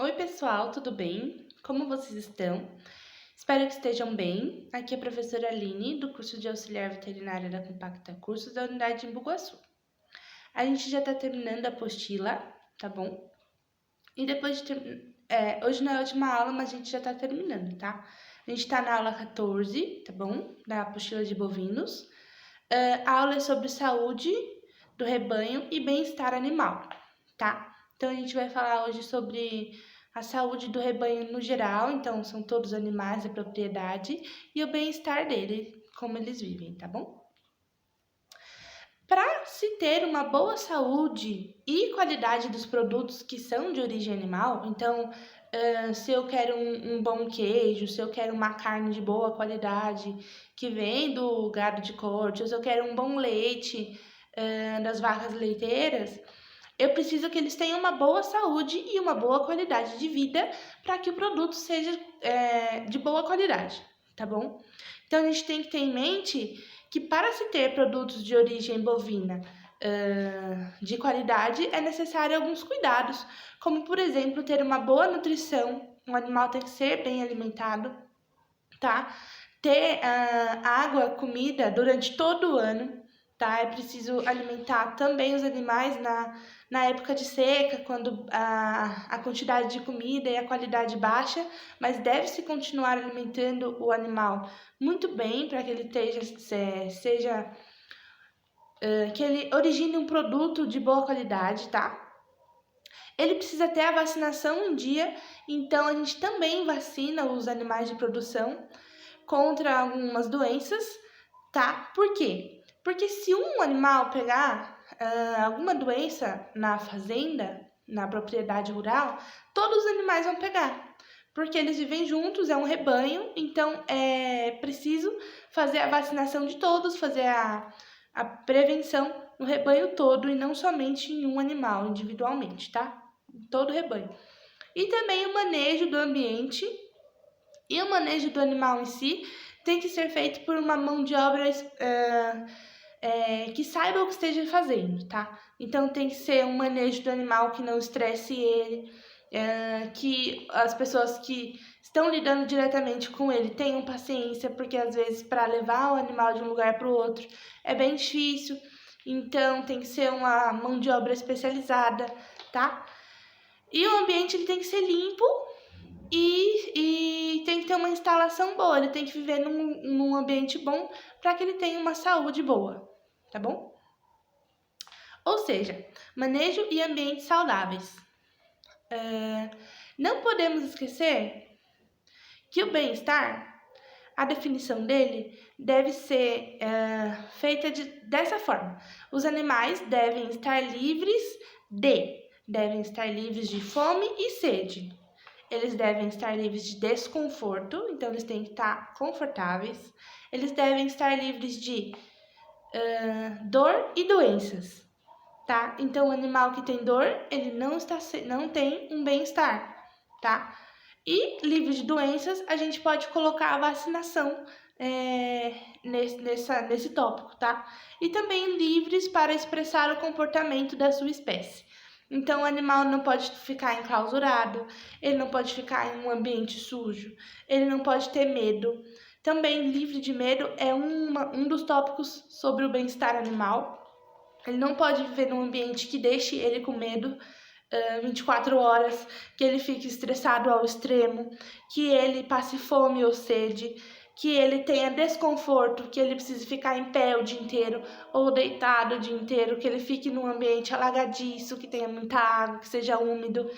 Oi, pessoal, tudo bem? Como vocês estão? Espero que estejam bem. Aqui é a professora Aline, do curso de Auxiliar Veterinária da Compacta Cursos da unidade de Embu-Guaçu. A gente já está terminando a apostila, tá bom? E depois hoje não é a última aula, mas a gente já está terminando, tá? A gente está na aula 14, tá bom? Da apostila de bovinos. A aula é sobre saúde do rebanho e bem-estar animal, tá? Então a gente vai falar hoje sobre a saúde do rebanho no geral, então são todos os animais da propriedade, e o bem-estar dele, como eles vivem, tá bom? Para se ter uma boa saúde e qualidade dos produtos que são de origem animal, então, se eu quero um bom queijo, se eu quero uma carne de boa qualidade que vem do gado de corte, ou se eu quero um bom leite das vacas leiteiras, eu preciso que eles tenham uma boa saúde e uma boa qualidade de vida para que o produto seja de boa qualidade, tá bom? Então a gente tem que ter em mente que para se ter produtos de origem bovina de qualidade é necessário alguns cuidados, como por exemplo ter uma boa nutrição, o animal tem que ser bem alimentado, tá? Ter água, comida durante todo o ano, tá? É preciso alimentar também os animais na época de seca, quando a quantidade de comida e a qualidade baixa, mas deve-se continuar alimentando o animal muito bem para que ele que ele origine um produto de boa qualidade, tá? Ele precisa ter a vacinação em dia, então a gente também vacina os animais de produção contra algumas doenças, tá? Por quê? Porque se um animal pegar alguma doença na fazenda, na propriedade rural, todos os animais vão pegar. Porque eles vivem juntos, é um rebanho, então é preciso fazer a vacinação de todos, fazer a prevenção no rebanho todo e não somente em um animal individualmente, tá? Em todo o rebanho. E também o manejo do ambiente e o manejo do animal em si tem que ser feito por uma mão de obra que saiba o que esteja fazendo, tá? Então tem que ser um manejo do animal que não estresse ele, que as pessoas que estão lidando diretamente com ele tenham paciência, porque às vezes para levar o animal de um lugar para o outro é bem difícil, então tem que ser uma mão de obra especializada, tá? E o ambiente ele tem que ser limpo e tem que ter uma instalação boa, ele tem que viver num ambiente bom para que ele tenha uma saúde boa, tá bom? Ou seja, manejo e ambientes saudáveis. Não podemos esquecer que o bem-estar, a definição dele deve ser feita dessa forma. Os animais devem estar livres de fome e sede. Eles devem estar livres de desconforto, então eles têm que estar confortáveis. Eles devem estar livres de dor e doenças, tá? Então, o animal que tem dor, ele não tem um bem-estar, tá? E livre de doenças, a gente pode colocar a vacinação nesse tópico, tá? E também livres para expressar o comportamento da sua espécie. Então, o animal não pode ficar enclausurado, ele não pode ficar em um ambiente sujo, ele não pode ter medo. Também, livre de medo é um dos tópicos sobre o bem-estar animal. Ele não pode viver num ambiente que deixe ele com medo 24 horas, que ele fique estressado ao extremo, que ele passe fome ou sede, que ele tenha desconforto, que ele precise ficar em pé o dia inteiro ou deitado o dia inteiro, que ele fique num ambiente alagadiço, que tenha muita água, que seja úmido,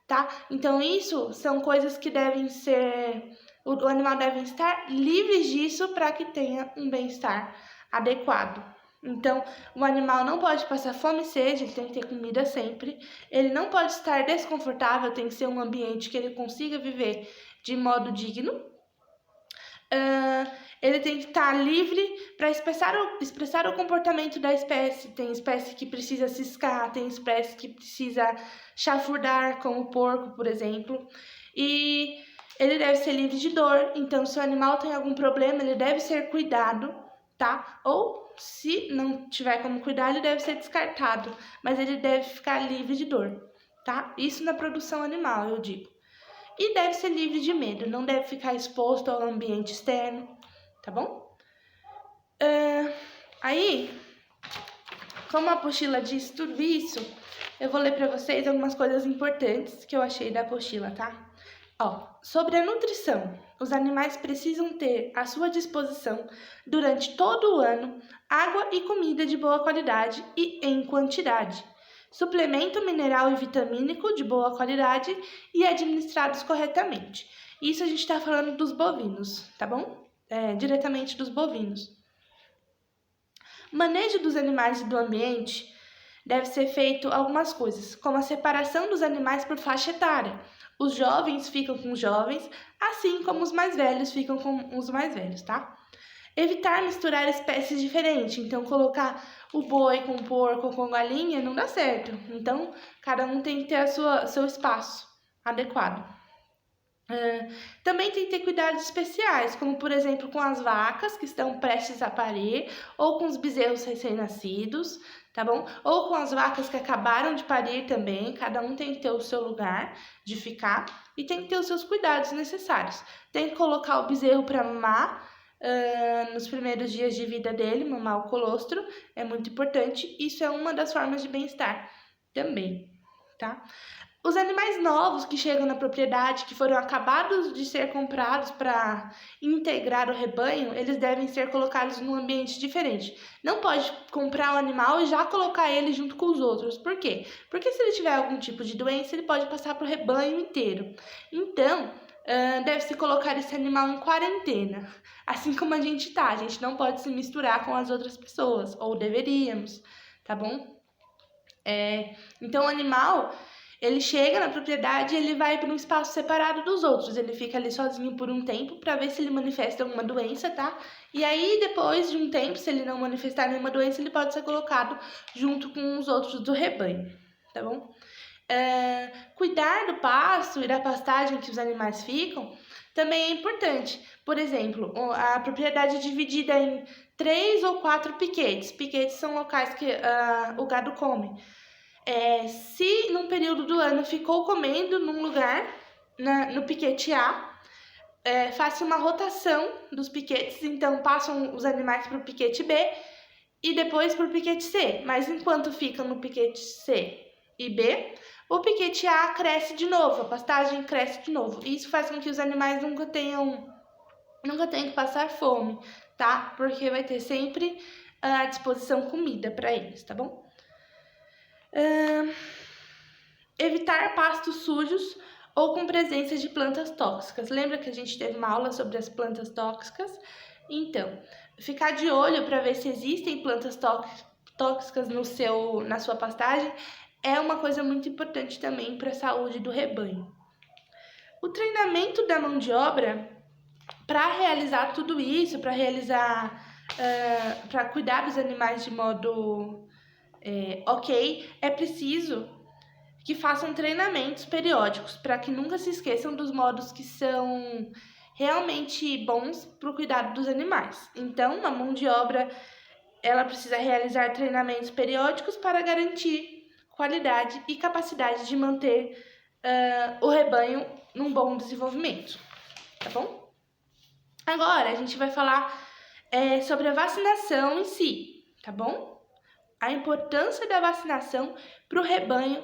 tá? Então isso são coisas que devem ser, o animal deve estar livre disso para que tenha um bem-estar adequado. Então, o animal não pode passar fome e sede, ele tem que ter comida sempre. Ele não pode estar desconfortável, tem que ser um ambiente que ele consiga viver de modo digno. Ele tem que estar livre para expressar o comportamento da espécie. Tem espécie que precisa ciscar, tem espécie que precisa chafurdar, como o porco, por exemplo. E ele deve ser livre de dor, então se o animal tem algum problema, ele deve ser cuidado, tá? Ou se não tiver como cuidar, ele deve ser descartado, mas ele deve ficar livre de dor, tá? Isso na produção animal, eu digo. E deve ser livre de medo, não deve ficar exposto ao ambiente externo, tá bom? Aí, como a apostila diz tudo isso, eu vou ler para vocês algumas coisas importantes que eu achei da apostila, tá? Ó, sobre a nutrição, os animais precisam ter à sua disposição, durante todo o ano, água e comida de boa qualidade e em quantidade, suplemento mineral e vitamínico de boa qualidade e administrados corretamente. Isso a gente está falando dos bovinos, tá bom? Diretamente dos bovinos. Manejo dos animais e do ambiente deve ser feito algumas coisas, como a separação dos animais por faixa etária. Os jovens ficam com os jovens, assim como os mais velhos ficam com os mais velhos, tá? Evitar misturar espécies diferentes, então colocar o boi com o porco ou com a galinha não dá certo. Então, cada um tem que ter seu espaço adequado. Também tem que ter cuidados especiais, como por exemplo com as vacas que estão prestes a parir, ou com os bezerros recém-nascidos, tá bom? Ou com as vacas que acabaram de parir também, cada um tem que ter o seu lugar de ficar e tem que ter os seus cuidados necessários. Tem que colocar o bezerro para mamar nos primeiros dias de vida dele, mamar o colostro, é muito importante, isso é uma das formas de bem-estar também, tá? Os animais novos que chegam na propriedade, que foram acabados de ser comprados para integrar o rebanho, eles devem ser colocados num ambiente diferente. Não pode comprar um animal e já colocar ele junto com os outros. Por quê? Porque se ele tiver algum tipo de doença, ele pode passar para o rebanho inteiro. Então, deve-se colocar esse animal em quarentena. Assim como a gente tá. A gente não pode se misturar com as outras pessoas, ou deveríamos, tá bom? Então, o animal, ele chega na propriedade e ele vai para um espaço separado dos outros. Ele fica ali sozinho por um tempo para ver se ele manifesta alguma doença, tá? E aí, depois de um tempo, se ele não manifestar nenhuma doença, ele pode ser colocado junto com os outros do rebanho, tá bom? Cuidar do pasto e da pastagem que os animais ficam também é importante. Por exemplo, a propriedade é dividida em 3 ou 4 piquetes. Piquetes são locais que o gado come. Se num período do ano ficou comendo num lugar, no piquete A, faça uma rotação dos piquetes, então passam os animais para o piquete B e depois para o piquete C. Mas enquanto ficam no piquete C e B, o piquete A cresce de novo, a pastagem cresce de novo. Isso faz com que os animais nunca tenham que passar fome, tá? Porque vai ter sempre à disposição comida para eles, tá bom? Evitar pastos sujos ou com presença de plantas tóxicas. Lembra que a gente teve uma aula sobre as plantas tóxicas? Então, ficar de olho para ver se existem plantas tóxicas na sua pastagem é uma coisa muito importante também para a saúde do rebanho. O treinamento da mão de obra para realizar tudo isso, para cuidar dos animais de modo ok, é preciso que façam treinamentos periódicos para que nunca se esqueçam dos modos que são realmente bons para o cuidado dos animais. Então, a mão de obra ela precisa realizar treinamentos periódicos para garantir qualidade e capacidade de manter o rebanho num bom desenvolvimento, tá bom? Agora, a gente vai falar sobre a vacinação em si, tá bom? A importância da vacinação para o rebanho,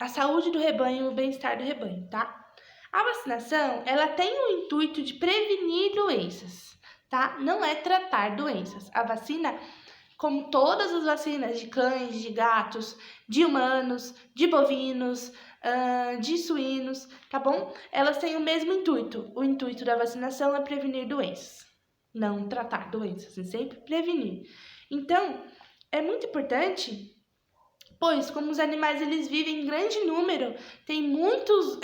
a saúde do rebanho e o bem-estar do rebanho, tá? A vacinação, ela tem o intuito de prevenir doenças, tá? Não é tratar doenças. A vacina, como todas as vacinas de cães, de gatos, de humanos, de bovinos, de suínos, tá bom? Elas têm o mesmo intuito. O intuito da vacinação é prevenir doenças, não tratar doenças, é sempre prevenir. Então, é muito importante, pois como os animais eles vivem em grande número, tem muitos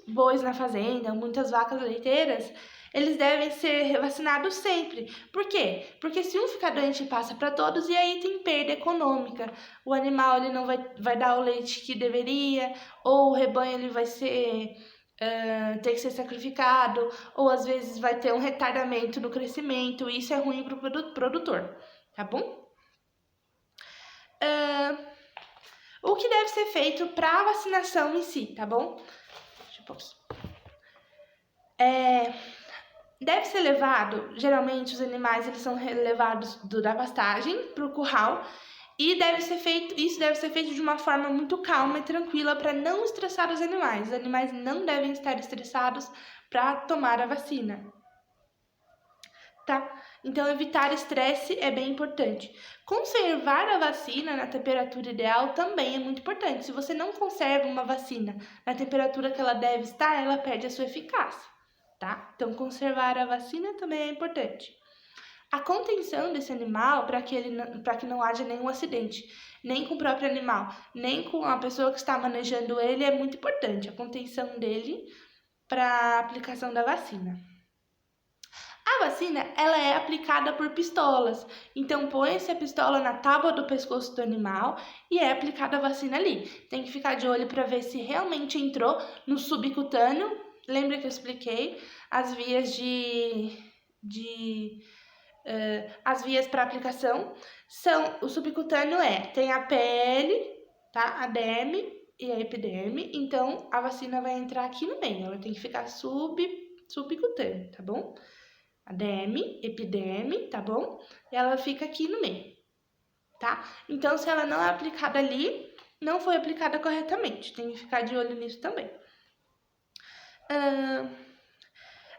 bois na fazenda, muitas vacas leiteiras, eles devem ser vacinados sempre. Por quê? Porque se um ficar doente, passa para todos e aí tem perda econômica. O animal ele não vai dar o leite que deveria, ou o rebanho ele vai ter que ser sacrificado, ou às vezes vai ter um retardamento no crescimento, e isso é ruim para o produtor, tá bom? O que deve ser feito para a vacinação em si, tá bom? Deixa eu pôr aqui. Deve ser levado, geralmente os animais eles são levados da pastagem para o curral e isso deve ser feito de uma forma muito calma e tranquila para não estressar os animais. Os animais não devem estar estressados para tomar a vacina, tá? Então, evitar estresse é bem importante. Conservar a vacina na temperatura ideal também é muito importante. Se você não conserva uma vacina na temperatura que ela deve estar, ela perde a sua eficácia, tá? Então, conservar a vacina também é importante. A contenção desse animal para que não haja nenhum acidente, nem com o próprio animal, nem com a pessoa que está manejando ele, é muito importante. A contenção dele para a aplicação da vacina. A vacina, ela é aplicada por pistolas. Então, põe-se a pistola na tábua do pescoço do animal e é aplicada a vacina ali. Tem que ficar de olho para ver se realmente entrou no subcutâneo. Lembra que eu expliquei as vias as vias para aplicação? O subcutâneo tem a pele, tá? A derme e a epiderme. Então, a vacina vai entrar aqui no meio. Ela tem que ficar subcutânea, tá bom? A derme, epiderme, tá bom? E ela fica aqui no meio, tá? Então, se ela não é aplicada ali, não foi aplicada corretamente. Tem que ficar de olho nisso também.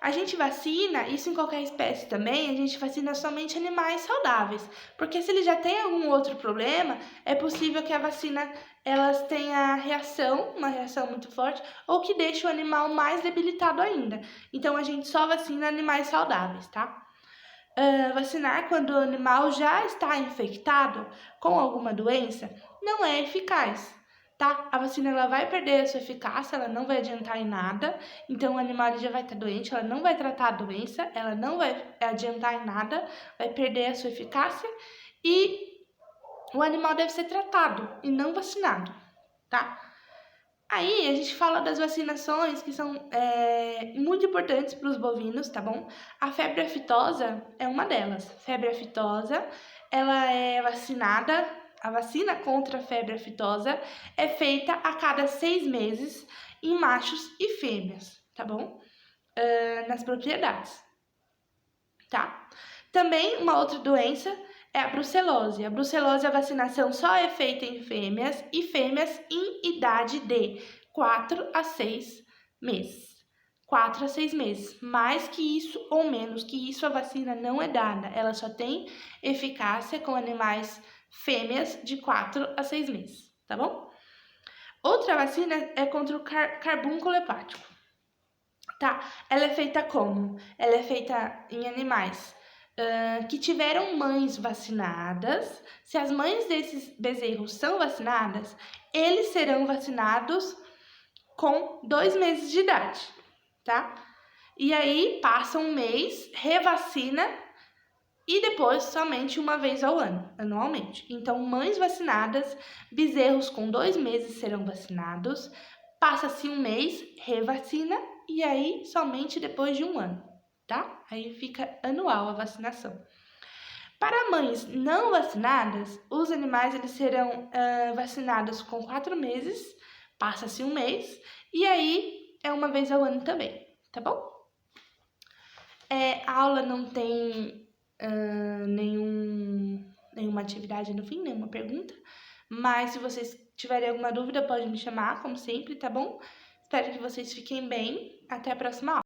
A gente vacina, isso em qualquer espécie também, a gente vacina somente animais saudáveis. Porque se ele já tem algum outro problema, é possível que a vacina elas tenha uma reação muito forte, ou que deixe o animal mais debilitado ainda. Então, a gente só vacina animais saudáveis, tá? Vacinar quando o animal já está infectado com alguma doença não é eficaz, tá? A vacina ela vai perder a sua eficácia, ela não vai adiantar em nada. Então, o animal já vai estar doente, ela não vai tratar a doença, ela não vai adiantar em nada, vai perder a sua eficácia e o animal deve ser tratado e não vacinado, tá? Aí a gente fala das vacinações que são muito importantes para os bovinos, tá bom? A febre aftosa é uma delas. Febre aftosa, ela é vacinada, a vacina contra a febre aftosa é feita a cada 6 meses em machos e fêmeas, tá bom? Nas propriedades, tá? Também uma outra doença é a brucelose. A brucelose, a vacinação só é feita em fêmeas e fêmeas em idade de 4 a 6 meses. 4 a 6 meses. Mais que isso ou menos que isso, a vacina não é dada. Ela só tem eficácia com animais fêmeas de 4 a 6 meses, tá bom? Outra vacina é contra o carbúnculo hepático. Tá? Ela é feita como? Ela é feita em animais que tiveram mães vacinadas. Se as mães desses bezerros são vacinadas, eles serão vacinados com 2 meses de idade, tá? E aí passa um mês, revacina e depois somente uma vez ao ano, anualmente. Então, mães vacinadas, bezerros com 2 meses serão vacinados, passa-se um mês, revacina e aí somente depois de um ano, tá? Aí fica anual a vacinação. Para mães não vacinadas, os animais eles serão vacinados com 4 meses, passa-se um mês, e aí é uma vez ao ano também, tá bom? A aula não tem nenhuma atividade no fim, nenhuma pergunta, mas se vocês tiverem alguma dúvida, pode me chamar, como sempre, tá bom? Espero que vocês fiquem bem. Até a próxima aula.